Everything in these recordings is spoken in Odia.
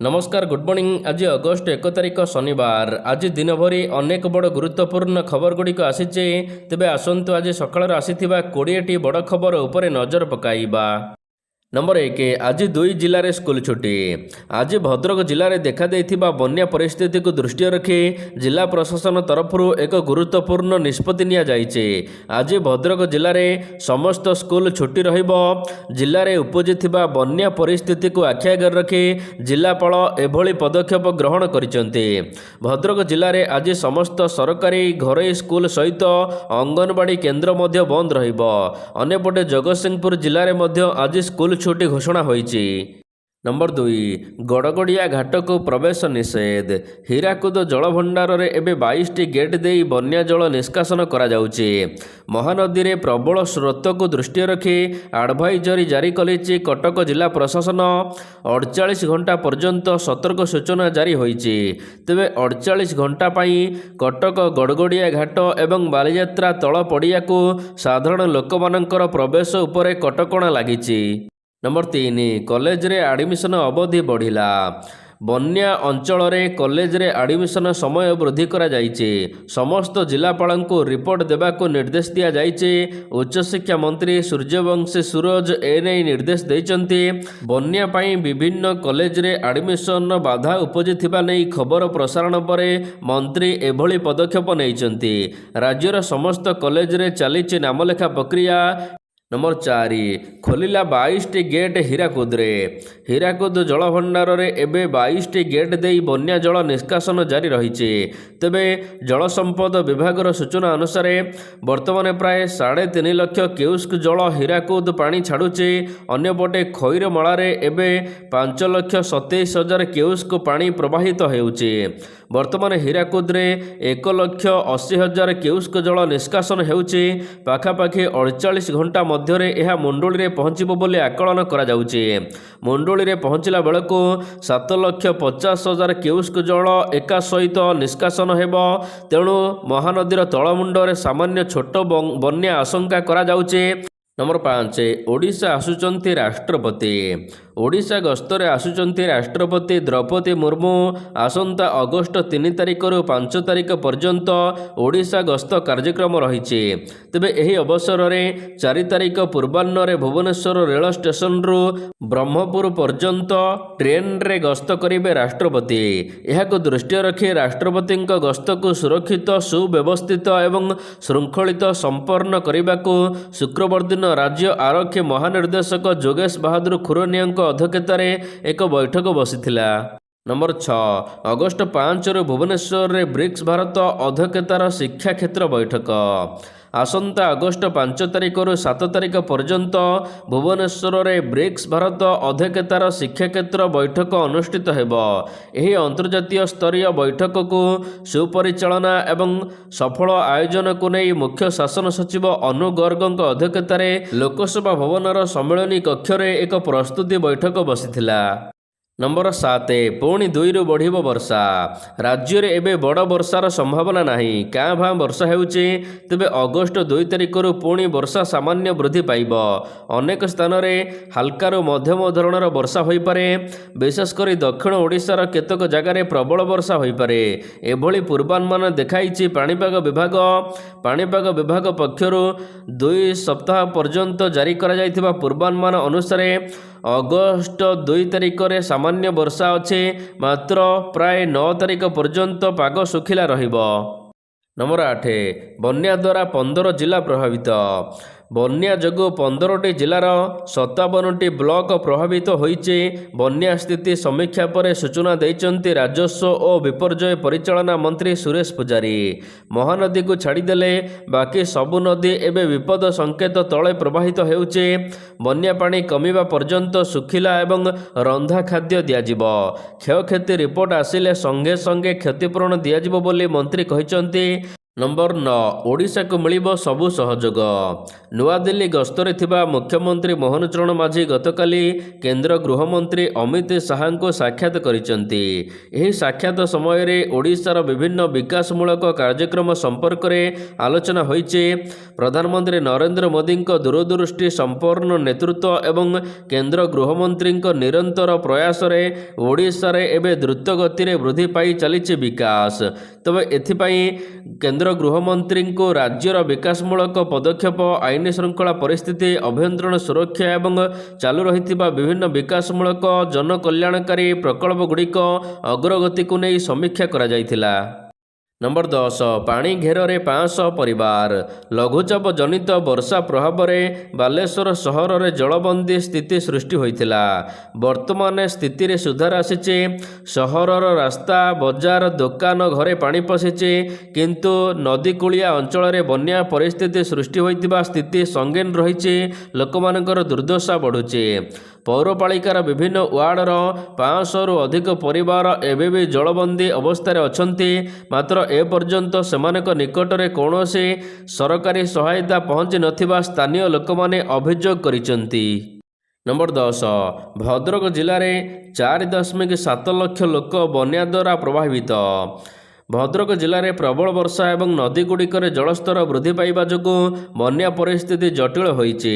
नमस्कार गुड मॉर्निंग। आज अगस्ट 1 तारिख शनिवार। आज दिन भरी अनेक बड़ गुरुत्वपूर्ण खबर गुड़िक आसी। तेबे आसतु आज सकाळ आसीथिबा 20टी बड़ खबर उपरे नजर पकाइबा। नंबर 1, आज 2 जिले स्कूल छुट्टी। आज भद्रक जिले में देखा देथिबा बन्या परिस्थिति को दृष्टि रखी जिला प्रशासन तरफ एक गुरुत्वपूर्ण निष्पत्ति निया जाइछे। आज भद्रक जिले में समस्त स्कूल छुट्टी रहिबो। जिले में उपजिथिबा बन्या परिस्थिति को आखि आगे रखी जिलापाल एभली पदक्षेप ग्रहण करिसेंते। भद्रक जिले में आज समस्त सरकारी घरोई स्कूल सहित अंगनवाड़ी केन्द्र मध्य बंद रहिबो। अन्यपटे जगतसिंहपुर जिले में मध्य आज स्कूल छुट्टी घोषणा होईची। नंबर 2, गड़गड़िया घाट को प्रवेश निषेध। हीराकुद जलभंडार रे एबे 22टी गेट देई बन्या जल निष्कासन करा जाउची। महानदी रे प्रबल स्रोत को दृष्टि रखी एडवाइजरी जारी कलिची कटक जिला प्रशासन। 48 घंटा पर्यंत सतर्क सूचना जारी होईची। तेबे 48 घंटा पाई कटक गड़गड़िया घाट एवं बालीयात्रा तल पड़िया को साधारण लोकमानंकर प्रवेश उपरे कटकणा लागिची। नंबर 3, कॉलेज रे एडमिशन अवधि बढ़िला। बन्या अंचल रे कॉलेज रे एडमिशन समय वृद्धि करा जाइछे। समस्त जिलापाल को रिपोर्ट देबा को निर्देश दिया जाइछे। उच्च शिक्षा मंत्री सूर्यवंशी सूरज एने निर्देश दैचंती। बन्या पाई विभिन्न कॉलेज रे एडमिशन बाधा उपजिथिबा नै खबर प्रसारण परे मंत्री एभली पदक्षेप नैचंती। राज्यर समस्त कॉलेज रे चलीछि नामलेखा प्रक्रिया। नंबर 4, खोलिला 22टी गेट हीराकुद रे। हीराकुद जलभंडार रे एबे 22टी गेट देई बन्या जल निष्कासन जारी रहिছে। तेबे जल संपद विभागर सूचना अनुसार वर्तमान प्राय 3.5 लाख क्यूसेक जल हीराकुद पानी छाड़ुचे। अन्यपटे खैरमला रे एबे 5,27,000 क्यूसेक पानी प्रवाहित हेउचे। वर्तमान हीराकुद रे 1,80,000 क्यूसेक जल निष्कासन हेउचे। पाखापाखि 48 घंटा मध्यरे यह मुंडुली रे पहुँचब बोली आकलन करा जाउचे। मुंडुली रे पहुँचला बेलको 7,50,000 क्यूसेक जल एका सहित निष्कासन हेबो। तेणु महानदीर तलमुंडरे सामान्य छोट बन्या आशंका करा जाउचे। नंबर 5, ओडिशा आसुचंती राष्ट्रपति। ओडिशा गस्तरे आसुचंती राष्ट्रपति द्रौपदी मुर्मू। आसंता अगस्ट 3 तारिख रु 5 तारिख पर्यंत ओडिशा गस्त कार्यक्रम रहिছে। तेबे एही अवसर में 4 तारिख पूर्वाह्न रे भुवनेश्वर रेल स्टेशन रु ब्रह्मपुर पर्यंत ट्रेन रे गस्त करिवे राष्ट्रपति। एहाको दृष्टि रखी राष्ट्रपति गस्त को सुरक्षित सुव्यवस्थित एवं श्रृंखलित संपन्न करने शुक्रवार दिन राज्य आरक्षी महानिर्देशक जोगेश बहादुर खुरनिया अध्यक्षतार एक बैठक बसिथिला। नंबर 6, अगस्ट 5 रु भुवनेश्वर रे ब्रिक्स भारत अध्यक्षतार शिक्षा क्षेत्र बैठक। आसंता अगस्ट 5 तारिख रु 7 तारिख पर्यंत भुवनेश्वर रे ब्रिक्स भारत अध्यक्षतार शिक्षा क्षेत्र बैठक अनुष्ठित हेबो। एही अंतर्जातीय स्तरीय बैठक को सुपरिचालना एवं सफल आयोजन को नहीं मुख्य शासन सचिव अनु गर्गଙ୍କ अध्यक्षतार लोकसभा भवनर सम्मेलनी कक्ष रे एक प्रस्तुति बैठक बसिथिला। नंबर 7, पुणी 2 रु बढ़िबो वर्षा। राज्य रे एबे बड़ वर्षार संभावना नाही। काँ भाँ वर्षा हेउचे। तेबे अगस्ट 2 तारिख रु पुणी वर्षा सामान्य वृद्धि पाइबो। अनेक स्थान रे हल्का रु मध्यम धरणर वर्षा होई पारे। विशेषकर दक्षिण ओडिशार केतक जगार प्रबल वर्षा होई पारे। एभली पूर्वानुमान देखाइछि पाणीपाग विभाग। पाणीपाग विभाग पक्षरु 2 सप्ताह पर्यंत जारी करा जाइथिबा पूर्वानुमान अनुसार अगस्ट 2 तारिख रे सामान्य वर्षा अच्छे। मात्र प्राय 9 तारिख पर्यंत पाग सुखिला रहिबो। नंबर 8, बन्या द्वारा 15 जिला प्रभावित। बन्या जोगु 15टी जिलार 57टी ब्लॉक प्रभावित होइचे। बन्या स्थिति समीक्षा पर सूचना दैचंती राजस्व और विपर्यय परिचालना मंत्री सुरेश पुजारी। महानदी को छाड़देले बाकी सबु नदी एबे विपद संकेत तले प्रवाहित हेउचे। बन्या पानी कमिबा पर्यंत सुखिला एवं रंधा खाद्य दियाजिबो। क्षयक्षति रिपोर्ट आसिले संगे संगे क्षतिपूरण दियाजिबो बोली मंत्री कहिचंती। ନମ୍ବର 9 ଓଡ଼ିଶାକୁ ମିଳିବ ସବୁ ସହଯୋଗ। ନୂଆଦିଲ୍ଲୀ ଗସ୍ତରେ ଥିବା ମୁଖ୍ୟମନ୍ତ୍ରୀ ମୋହନ ଚରଣ ମାଝୀ ଗତକାଲି କେନ୍ଦ୍ର ଗୃହମନ୍ତ୍ରୀ ଅମିତ ଶାହାଙ୍କୁ ସାକ୍ଷାତ କରିଛନ୍ତି। ଏହି ସାକ୍ଷାତ ସମୟରେ ଓଡ଼ିଶାର ବିଭିନ୍ନ ବିକାଶମୂଳକ କାର୍ଯ୍ୟକ୍ରମ ସମ୍ପର୍କରେ ଆଲୋଚନା ହୋଇଛି। ପ୍ରଧାନମନ୍ତ୍ରୀ ନରେନ୍ଦ୍ର ମୋଦିଙ୍କ ଦୂରଦୃଷ୍ଟି ସମ୍ପନ୍ନ ନେତୃତ୍ୱ ଏବଂ କେନ୍ଦ୍ର ଗୃହମନ୍ତ୍ରୀଙ୍କ ନିରନ୍ତର ପ୍ରୟାସରେ ଓଡ଼ିଶାରେ ଏବେ ଦ୍ରୁତ ଗତିରେ ବୃଦ୍ଧି ପାଇ ଚାଲିଛି ବିକାଶ। ତେବେ ଏଥିପାଇଁ କେନ୍ଦ୍ର ଗୃହମନ୍ତ୍ରୀଙ୍କୁ ରାଜ୍ୟର ବିକାଶମୂଳକ ପଦକ୍ଷେପ, ଆଇନ ଶୃଙ୍ଖଳା ପରିସ୍ଥିତି, ଆଭ୍ୟନ୍ତରୀଣ ସୁରକ୍ଷା ଏବଂ ଚାଲୁ ରହିଥିବା ବିଭିନ୍ନ ବିକାଶମୂଳକ ଜନକଲ୍ୟାଣକାରୀ ପ୍ରକଳ୍ପଗୁଡ଼ିକ ଅଗ୍ରଗତିକୁ ନେଇ ସମୀକ୍ଷା କରାଯାଇଥିଲା। ନମ୍ବର 10 ପାଣି ଘେରରେ 500 ପରିବାର। ଲଘୁଚାପ ଜନିତ ବର୍ଷା ପ୍ରଭାବରେ ବାଲେଶ୍ୱର ସହରରେ ଜଳବନ୍ଦୀ ସ୍ଥିତି ସୃଷ୍ଟି ହୋଇଥିଲା। ବର୍ତ୍ତମାନ ସ୍ଥିତିରେ ସୁଧାର ଆସିଛି। ସହରର ରାସ୍ତା, ବଜାର, ଦୋକାନ ଘରେ ପାଣି ପଶିଛି, କିନ୍ତୁ ନଦୀକୂଳିଆ ଅଞ୍ଚଳରେ ବନ୍ୟା ପରିସ୍ଥିତି ସୃଷ୍ଟି ହୋଇଥିବା ସ୍ଥିତି ସଙ୍ଗୀନ ରହିଛି। ଲୋକମାନଙ୍କର ଦୁର୍ଦ୍ଦଶା ବଢ଼ୁଛି। ପୌରପାଳିକାର ବିଭିନ୍ନ ୱାର୍ଡର 500ରୁ ଅଧିକ ପରିବାର ଏବେ ବି ଜଳବନ୍ଦୀ ଅବସ୍ଥାରେ ଅଛନ୍ତି। ମାତ୍ର ଏପର୍ଯ୍ୟନ୍ତ ସେମାନଙ୍କ ନିକଟରେ କୌଣସି ସରକାରୀ ସହାୟତା ପହଞ୍ଚି ନଥିବା ସ୍ଥାନୀୟ ଲୋକମାନେ ଅଭିଯୋଗ କରିଛନ୍ତି। ନମ୍ବର 10 ଭଦ୍ରକ ଜିଲ୍ଲାରେ 4.7 ଲକ୍ଷ ଲୋକ ବନ୍ୟା ଦ୍ୱାରା ପ୍ରଭାବିତ। ଭଦ୍ରକ ଜିଲ୍ଲାରେ ପ୍ରବଳ ବର୍ଷା ଏବଂ ନଦୀଗୁଡ଼ିକରେ ଜଳସ୍ତର ବୃଦ୍ଧି ପାଇବା ଯୋଗୁଁ ବନ୍ୟା ପରିସ୍ଥିତି ଜଟିଳ ହୋଇଛି।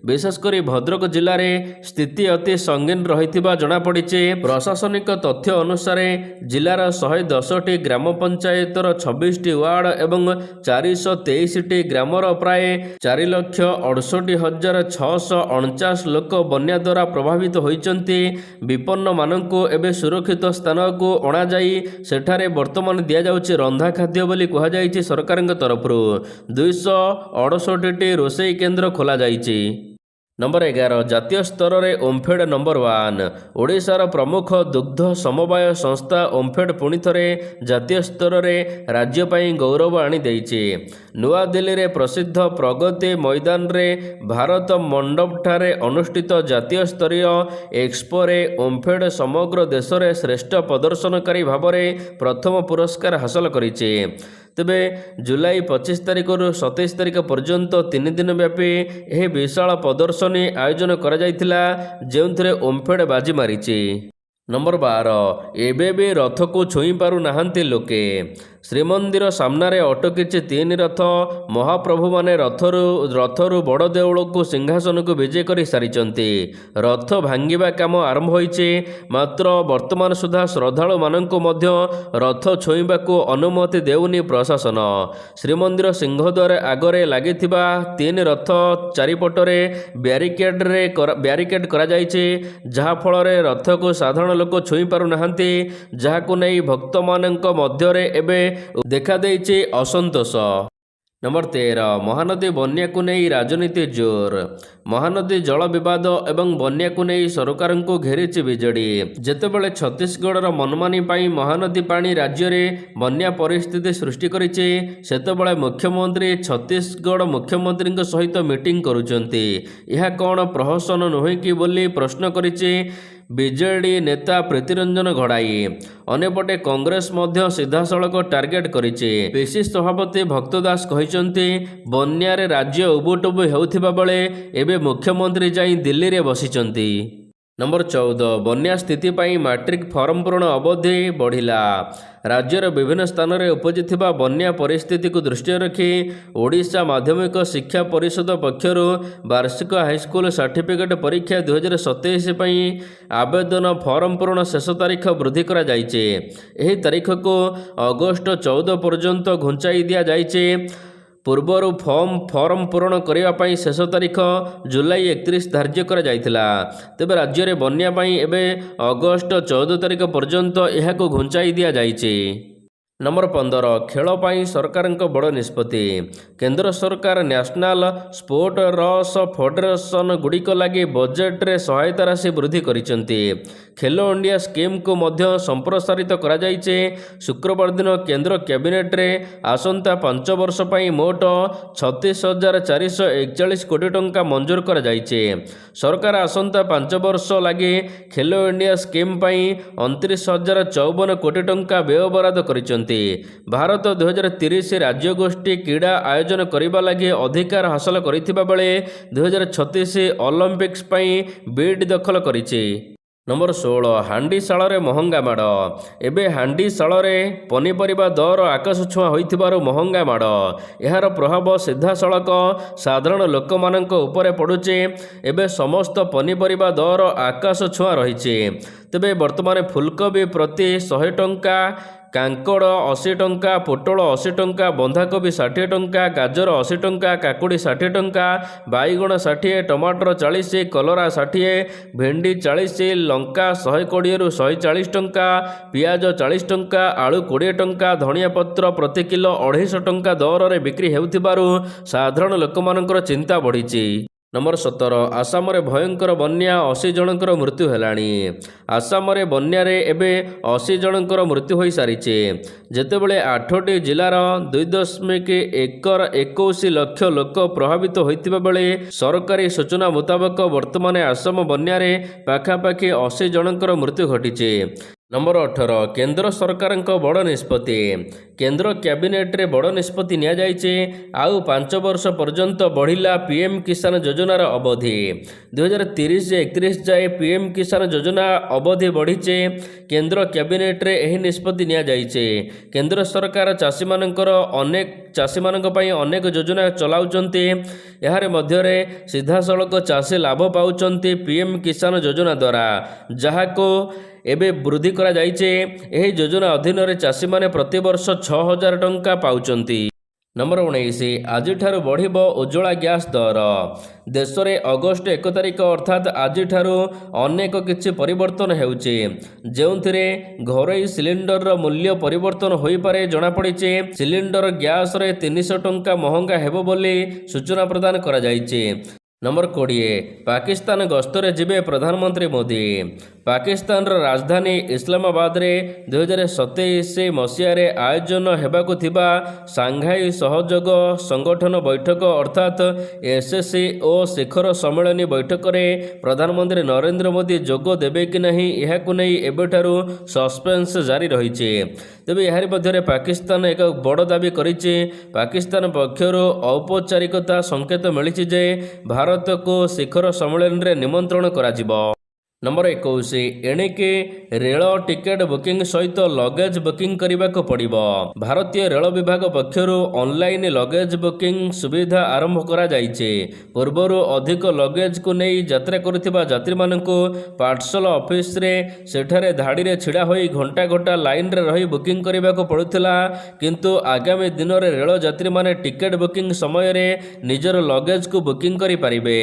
ବିଶେଷ କରି ଭଦ୍ରକ ଜିଲ୍ଲାରେ ସ୍ଥିତି ଅତି ସଙ୍ଗୀନ ରହିଥିବା ଜଣାପଡ଼ିଛି। ପ୍ରଶାସନିକ ତଥ୍ୟ ଅନୁସାରେ ଜିଲ୍ଲାର 110ଟି ଗ୍ରାମ ପଞ୍ଚାୟତର 26ଟି ୱାର୍ଡ ଏବଂ 423ଟି ଗ୍ରାମର ପ୍ରାୟ 4,68,649 ଲୋକ ବନ୍ୟା ଦ୍ୱାରା ପ୍ରଭାବିତ ହୋଇଛନ୍ତି। ବିପନ୍ନମାନଙ୍କୁ ଏବେ ସୁରକ୍ଷିତ ସ୍ଥାନକୁ ଅଣାଯାଇ ସେଠାରେ ବର୍ତ୍ତମାନ ଦିଆଯାଉଛି ରନ୍ଧା ଖାଦ୍ୟ ବୋଲି କୁହାଯାଇଛି। ସରକାରଙ୍କ ତରଫରୁ 268ଟି ରୋଷେଇ କେନ୍ଦ୍ର ଖୋଲାଯାଇଛି। ନମ୍ବର 11 ଜାତୀୟ ସ୍ତରରେ ଓମ୍ଫେଡ୍ ନମ୍ବର 1। ଓଡ଼ିଶାର ପ୍ରମୁଖ ଦୁଗ୍ଧ ସମବାୟ ସଂସ୍ଥା ଓମ୍ଫେଡ୍ ପୁଣି ଥରେ ଜାତୀୟ ସ୍ତରରେ ରାଜ୍ୟ ପାଇଁ ଗୌରବ ଆଣିଦେଇଛି। ନୂଆଦିଲ୍ଲୀରେ ପ୍ରସିଦ୍ଧ ପ୍ରଗତି ମଇଦାନରେ ଭାରତ ମଣ୍ଡପଠାରେ ଅନୁଷ୍ଠିତ ଜାତୀୟ ସ୍ତରୀୟ ଏକ୍ସପୋରେ ଓମ୍ଫେଡ୍ ସମଗ୍ର ଦେଶରେ ଶ୍ରେଷ୍ଠ ପ୍ରଦର୍ଶନକାରୀ ଭାବରେ ପ୍ରଥମ ପୁରସ୍କାର ହାସଲ କରିଛି। ତେବେ ଜୁଲାଇ 25 ତାରିଖରୁ 27 ତାରିଖ ପର୍ଯ୍ୟନ୍ତ 3 ଦିନ ବ୍ୟାପୀ ଏହି ବିଶାଳ ପ୍ରଦର୍ଶନୀ ଆୟୋଜନ କରାଯାଇଥିଲା, ଯେଉଁଥିରେ ଓମ୍ଫେଡ୍ ବାଜି ମାରିଛି। ନମ୍ବର 12 ଏବେ ବି ରଥକୁ ଛୁଇଁ ପାରୁନାହାନ୍ତି ଲୋକେ। ଶ୍ରୀମନ୍ଦିର ସାମ୍ନାରେ ଅଟକିଛି 3 ରଥ। ମହାପ୍ରଭୁମାନେ ରଥରୁ ବଡ଼ ଦେଉଳକୁ ସିଂହାସନକୁ ବିଜେ କରି ସାରିଛନ୍ତି। ରଥ ଭାଙ୍ଗିବା କାମ ଆରମ୍ଭ ହୋଇଛି। ମାତ୍ର ବର୍ତ୍ତମାନ ସୁଦ୍ଧା ଶ୍ରଦ୍ଧାଳୁମାନଙ୍କୁ ମଧ୍ୟ ରଥ ଛୁଇଁବାକୁ ଅନୁମତି ଦେଉନି ପ୍ରଶାସନ। ଶ୍ରୀମନ୍ଦିର ସିଂହଦ୍ୱାର ଆଗରେ ଲାଗିଥିବା 3 ରଥ ଚାରିପଟରେ ବ୍ୟାରିକେଡ୍ କରାଯାଇଛି, ଯାହାଫଳରେ ରଥକୁ ସାଧାରଣ ଲୋକ ଛୁଇଁ ପାରୁନାହାନ୍ତି, ଯାହାକୁ ନେଇ ଭକ୍ତମାନଙ୍କ ମଧ୍ୟରେ ଏବେ ଦେଖାଦେଇଛି ଅସନ୍ତୋଷ। ନମ୍ବର 13 ମହାନଦୀ ବନ୍ୟାକୁ ନେଇ ରାଜନୀତି ଜୋର। ମହାନଦୀ ଜଳ ବିବାଦ ଏବଂ ବନ୍ୟାକୁ ନେଇ ସରକାରଙ୍କୁ ଘେରିଛି ବିଜେଡି। ଯେତେବେଳେ ଛତିଶଗଡ଼ର ମନମାନି ପାଇଁ ମହାନଦୀ ପାଣି ରାଜ୍ୟରେ ବନ୍ୟା ପରିସ୍ଥିତି ସୃଷ୍ଟି କରିଛି, ସେତେବେଳେ ମୁଖ୍ୟମନ୍ତ୍ରୀ ଛତିଶଗଡ଼ ମୁଖ୍ୟମନ୍ତ୍ରୀଙ୍କ ସହିତ ମିଟିଂ କରୁଛନ୍ତି। ଏହା କ'ଣ ପ୍ରହସନ ନୁହେଁ କି ବୋଲି ପ୍ରଶ୍ନ କରିଛି ବିଜେଡି ନେତା ପ୍ରୀତିରଞ୍ଜନ ଘଡ଼ାଇ। ଅନ୍ୟପଟେ କଂଗ୍ରେସ ମଧ୍ୟ ସିଧାସଳଖ ଟାର୍ଗେଟ କରିଛି। ପିସିସି ସଭାପତି ଭକ୍ତ ଦାସ କହିଛନ୍ତି, ବନ୍ୟାରେ ରାଜ୍ୟ ଉବୁଟୁବୁ ହେଉଥିବା ବେଳେ ଏବେ ମୁଖ୍ୟମନ୍ତ୍ରୀ ଯାଇ ଦିଲ୍ଲୀରେ ବସିଛନ୍ତି। ନମ୍ବର 14 ବନ୍ୟା ସ୍ଥିତି ପାଇଁ ମାଟ୍ରିକ ଫର୍ମ ପୂରଣ ଅବଧି ବଢ଼ିଲା। ରାଜ୍ୟର ବିଭିନ୍ନ ସ୍ଥାନରେ ଉପୁଜିଥିବା ବନ୍ୟା ପରିସ୍ଥିତିକୁ ଦୃଷ୍ଟିରେ ରଖି ଓଡ଼ିଶା ମାଧ୍ୟମିକ ଶିକ୍ଷା ପରିଷଦ ପକ୍ଷରୁ ବାର୍ଷିକ ହାଇସ୍କୁଲ ସାର୍ଟିଫିକେଟ୍ ପରୀକ୍ଷା 2027 ପାଇଁ ଆବେଦନ ଫର୍ମ ପୂରଣ ଶେଷ ତାରିଖ ବୃଦ୍ଧି କରାଯାଇଛି। ଏହି ତାରିଖକୁ ଅଗଷ୍ଟ 14 ପର୍ଯ୍ୟନ୍ତ ଘୁଞ୍ଚାଇ ଦିଆଯାଇଛି। ପୂର୍ବରୁ ଫର୍ମ ପୂରଣ କରିବା ପାଇଁ ଶେଷ ତାରିଖ ଜୁଲାଇ 31 ଧାର୍ଯ୍ୟ କରାଯାଇଥିଲା। ତେବେ ରାଜ୍ୟରେ ବନ୍ୟା ପାଇଁ ଏବେ ଅଗଷ୍ଟ 14 ତାରିଖ ପର୍ଯ୍ୟନ୍ତ ଏହାକୁ ଘୁଞ୍ଚାଇ ଦିଆଯାଇଛି। ନମ୍ବର 15 ଖେଳ ପାଇଁ ସରକାରଙ୍କ ବଡ଼ ନିଷ୍ପତ୍ତି। କେନ୍ଦ୍ର ସରକାର ନ୍ୟାସନାଲ ସ୍ପୋର୍ଟସ ଫେଡେରେସନ ଗୁଡ଼ିକ ଲାଗି ବଜେଟରେ ସହାୟତା ରାଶି ବୃଦ୍ଧି କରିଛନ୍ତି। ଖେଲୋ ଇଣ୍ଡିଆ ସ୍କିମ୍କୁ ମଧ୍ୟ ସମ୍ପ୍ରସାରିତ କରାଯାଇଛି। ଶୁକ୍ରବାର ଦିନ କେନ୍ଦ୍ର କ୍ୟାବିନେଟ୍ରେ ଆସନ୍ତା 5 ବର୍ଷ ପାଇଁ ମୋଟ 36,441 କୋଟି ଟଙ୍କା ମଞ୍ଜୁର କରାଯାଇଛି। ସରକାର ଆସନ୍ତା 5 ବର୍ଷ ଲାଗି ଖେଲୋ ଇଣ୍ଡିଆ ସ୍କିମ୍ ପାଇଁ 29,054 କୋଟି ଟଙ୍କା ବ୍ୟୟବରାଦ କରିଛନ୍ତି। ଭାରତ 2030 ରାଜ୍ୟଗୋଷ୍ଠୀ କ୍ରୀଡ଼ା ଆୟୋଜନ କରିବା ଲାଗି ଅଧିକାର ହାସଲ କରିଥିବା ବେଳେ 2036 ଅଲିମ୍ପିକ୍ସ ପାଇଁ ବିଡ୍ ଦଖଲ କରିଛି। ନମ୍ବର 16 ହାଣ୍ଡିଶାଳରେ ମହଙ୍ଗା ମାଡ଼। ଏବେ ହାଣ୍ଡିଶାଳରେ ପନିପରିବା ଦର ଆକାଶ ଛୁଆଁ ହୋଇଥିବାରୁ ମହଙ୍ଗା ମାଡ଼। ଏହାର ପ୍ରଭାବ ସିଧାସଳଖ ସାଧାରଣ ଲୋକମାନଙ୍କ ଉପରେ ପଡ଼ୁଛି। ଏବେ ସମସ୍ତ ପନିପରିବା ଦର ଆକାଶ ଛୁଆଁ ରହିଛି। ତେବେ ବର୍ତ୍ତମାନ ଫୁଲକୋବି ପ୍ରତି 100 ଟଙ୍କା, କାଙ୍କଡ଼ 80 ଟଙ୍କା, ପୋଟଳ 80 ଟଙ୍କା, ବନ୍ଧାକୋବି 60 ଟଙ୍କା, ଗାଜର 80 ଟଙ୍କା, କାକୁଡ଼ି 60 ଟଙ୍କା, ବାଇଗଣ 60, ଟମାଟର 40, କଲରା 60, ଭେଣ୍ଡି 40, ଲଙ୍କା 120ରୁ 140 ଟଙ୍କା, ପିଆଜ 40 ଟଙ୍କା, ଆଳୁ 20 ଟଙ୍କା, ଧନିଆ ପତ୍ର ପ୍ରତି କିଲୋ 250 ଟଙ୍କା ଦରରେ ବିକ୍ରି ହେଉଥିବାରୁ ସାଧାରଣ ଲୋକମାନଙ୍କର ଚିନ୍ତା ବଢ଼ିଛି। ନମ୍ବର 17 ଆସାମରେ ଭୟଙ୍କର ବନ୍ୟା, 80 ଜଣଙ୍କର ମୃତ୍ୟୁ ହେଲାଣି। ଆସାମରେ ବନ୍ୟାରେ ଏବେ 80 ଜଣଙ୍କର ମୃତ୍ୟୁ ହୋଇସାରିଛି। ଯେତେବେଳେ 8ଟି ଜିଲ୍ଲାର 2.21 ଲକ୍ଷ ଲୋକ ପ୍ରଭାବିତ ହୋଇଥିବା ବେଳେ ସରକାରୀ ସୂଚନା ମୁତାବକ ବର୍ତ୍ତମାନ ଆସାମ ବନ୍ୟାରେ ପାଖାପାଖି 80 ଜଣଙ୍କର ମୃତ୍ୟୁ ଘଟିଛି। ନମ୍ବର 18 କେନ୍ଦ୍ର ସରକାରଙ୍କ ବଡ଼ ନିଷ୍ପତ୍ତି। କେନ୍ଦ୍ର କ୍ୟାବିନେଟ୍ରେ ବଡ଼ ନିଷ୍ପତ୍ତି ନିଆଯାଇଛି। ଆଉ 5 ବର୍ଷ ପର୍ଯ୍ୟନ୍ତ ବଢ଼ିଲା ପିଏମ୍ କିଷାନ ଯୋଜନାର ଅବଧି। 2030-31 ଯାଏ ପିଏମ୍ କିଷାନ ଯୋଜନା ଅବଧି ବଢ଼ିଛି। କେନ୍ଦ୍ର କ୍ୟାବିନେଟ୍ରେ ଏହି ନିଷ୍ପତ୍ତି ନିଆଯାଇଛି। କେନ୍ଦ୍ର ସରକାର ଚାଷୀମାନଙ୍କ ପାଇଁ ଅନେକ ଯୋଜନା ଚଲାଉଛନ୍ତି। ଏହାର ମଧ୍ୟରେ ସିଧାସଳଖ ଚାଷୀ ଲାଭ ପାଉଛନ୍ତି ପିଏମ୍ କିଷାନ ଯୋଜନା ଦ୍ୱାରା, ଯାହାକୁ ଏବେ ବୃଦ୍ଧି କରାଯାଇଛି। ଏହି ଯୋଜନା ଅଧୀନରେ ଚାଷୀମାନେ ପ୍ରତିବର୍ଷ 6,000 ଟଙ୍କା ପାଉଛନ୍ତି। ନମ୍ବର 19 ଆଜିଠାରୁ ବଢ଼ିବ ଉଜ୍ଜ୍ୱଳା ଗ୍ୟାସ୍ ଦର। ଦେଶରେ ଅଗଷ୍ଟ 1 ତାରିଖ ଅର୍ଥାତ୍ ଆଜିଠାରୁ ଅନେକ କିଛି ପରିବର୍ତ୍ତନ ହେଉଛି, ଯେଉଁଥିରେ ଘରୋଇ ସିଲିଣ୍ଡରର ମୂଲ୍ୟ ପରିବର୍ତ୍ତନ ହୋଇପାରେ ଜଣାପଡ଼ିଛି। ସିଲିଣ୍ଡର ଗ୍ୟାସ୍ରେ 300 ଟଙ୍କା ମହଙ୍ଗା ହେବ ବୋଲି ସୂଚନା ପ୍ରଦାନ କରାଯାଇଛି। ନମ୍ବର 20 ପାକିସ୍ତାନ ଗସ୍ତରେ ଯିବେ ପ୍ରଧାନମନ୍ତ୍ରୀ ମୋଦି। ପାକିସ୍ତାନର ରାଜଧାନୀ ଇସଲାମାବାଦରେ 2027 ମସିହାରେ ଆୟୋଜନ ହେବାକୁ ଥିବା ସାଂଘାଇ ସହଯୋଗ ସଂଗଠନ ବୈଠକ ଅର୍ଥାତ୍ SCO ଶିଖର ସମ୍ମିଳନୀ ବୈଠକରେ ପ୍ରଧାନମନ୍ତ୍ରୀ ନରେନ୍ଦ୍ର ମୋଦି ଯୋଗ ଦେବେ କି ନାହିଁ, ଏହାକୁ ନେଇ ଏବେଠାରୁ ସସ୍ପେନ୍ସ ଜାରି ରହିଛି। ତେବେ ଏହାରି ମଧ୍ୟରେ ପାକିସ୍ତାନ ଏକ ବଡ଼ ଦାବି କରିଛି। ପାକିସ୍ତାନ ପକ୍ଷରୁ ଔପଚାରିକତା ସଂକେତ ମିଳିଛି ଯେ ଭାରତକୁ ଶିଖର ସମ୍ମିଳନୀରେ ନିମନ୍ତ୍ରଣ କରାଯିବ। ନମ୍ବର 21 ଏଣିକି ରେଳ ଟିକେଟ୍ ବୁକିଂ ସହିତ ଲଗେଜ୍ ବୁକିଂ କରିବାକୁ ପଡ଼ିବ। ଭାରତୀୟ ରେଳ ବିଭାଗ ପକ୍ଷରୁ ଅନଲାଇନ୍ ଲଗେଜ୍ ବୁକିଂ ସୁବିଧା ଆରମ୍ଭ କରାଯାଇଛି। ପୂର୍ବରୁ ଅଧିକ ଲଗେଜକୁ ନେଇ ଯାତ୍ରା କରୁଥିବା ଯାତ୍ରୀମାନଙ୍କୁ ପାର୍ସଲ ଅଫିସରେ ସେଠାରେ ଧାଡ଼ିରେ ଛିଡ଼ା ହୋଇ ଘଣ୍ଟା ଘଣ୍ଟା ଲାଇନ୍ରେ ରହି ବୁକିଂ କରିବାକୁ ପଡ଼ୁଥିଲା। କିନ୍ତୁ ଆଗାମୀ ଦିନରେ ରେଳ ଯାତ୍ରୀମାନେ ଟିକେଟ୍ ବୁକିଂ ସମୟରେ ନିଜର ଲଗେଜକୁ ବୁକିଂ କରିପାରିବେ।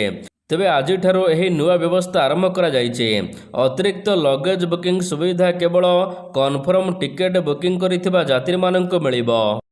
ତେବେ ଆଜିଠାରୁ ଏହି ନୂଆ ବ୍ୟବସ୍ଥା ଆରମ୍ଭ କରାଯାଇଛି। ଅତିରିକ୍ତ ଲଗେଜ୍ ବୁକିଂ ସୁବିଧା କେବଳ କନଫର୍ମ ଟିକେଟ୍ ବୁକିଂ କରିଥିବା ଯାତ୍ରୀମାନଙ୍କୁ ମିଳିବ।